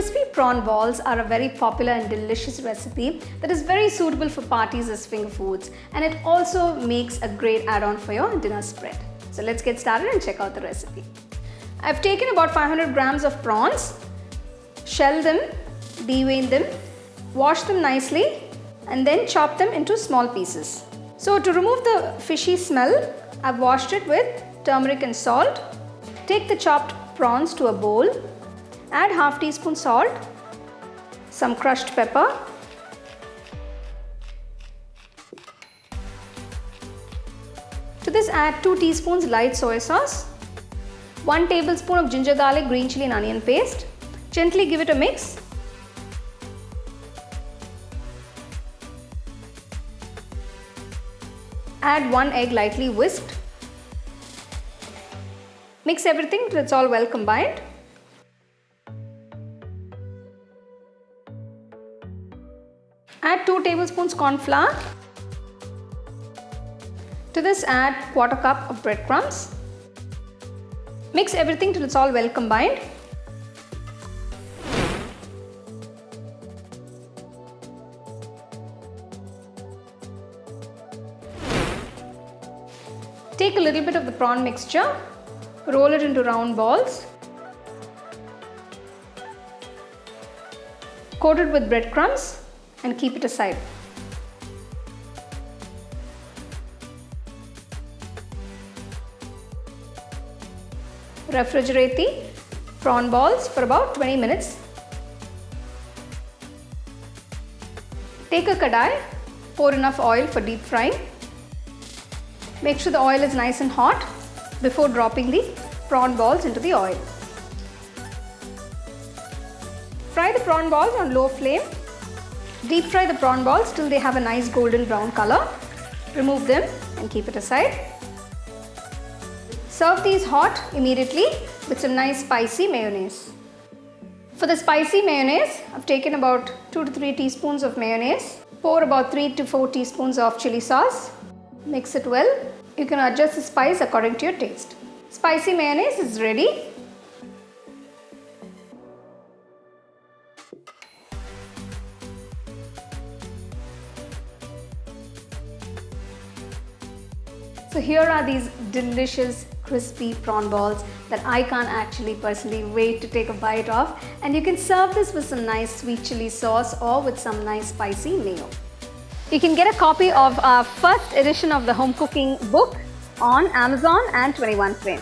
crispy prawn balls are a very popular and delicious recipe that is very suitable for parties as finger foods, and it also makes a great add-on for your dinner spread. So let's get started and check out the recipe. I've taken about 500 grams of prawns, shell them, devein them, wash them nicely, and then chop them into small pieces. So to remove the fishy smell, I've washed it with turmeric and salt. Take the chopped prawns to a bowl, add half teaspoon salt, some crushed pepper, to this add 2 teaspoons light soy sauce, 1 tablespoon of ginger garlic green chili and onion paste. Gently give it a mix. Add 1 egg lightly whisked. Mix everything till it's all well combined. Add 2 tablespoons corn flour. To this add 1/4 cup of breadcrumbs. Mix everything till it's all well combined. Take a little bit of the prawn mixture, roll it into round balls, coat it with breadcrumbs and keep it aside. Refrigerate the prawn balls for about 20 minutes. Take a kadai, pour enough oil for deep frying. Make sure the oil is nice and hot before dropping the prawn balls into the oil. Fry the prawn balls on low flame. Deep fry the prawn balls till they have a nice golden brown color. Remove them and keep it aside. Serve these hot immediately with some nice spicy mayonnaise. For the spicy mayonnaise, I've taken about 2 to 3 teaspoons of mayonnaise. Pour about 3 to 4 teaspoons of chili sauce. Mix it well. You can adjust the spice according to your taste. Spicy mayonnaise is ready. So here are these delicious crispy prawn balls that I can't actually personally wait to take a bite of, and you can serve this with some nice sweet chili sauce or with some nice spicy mayo. You can get a copy of our first edition of the home cooking book on Amazon and 21 Frame.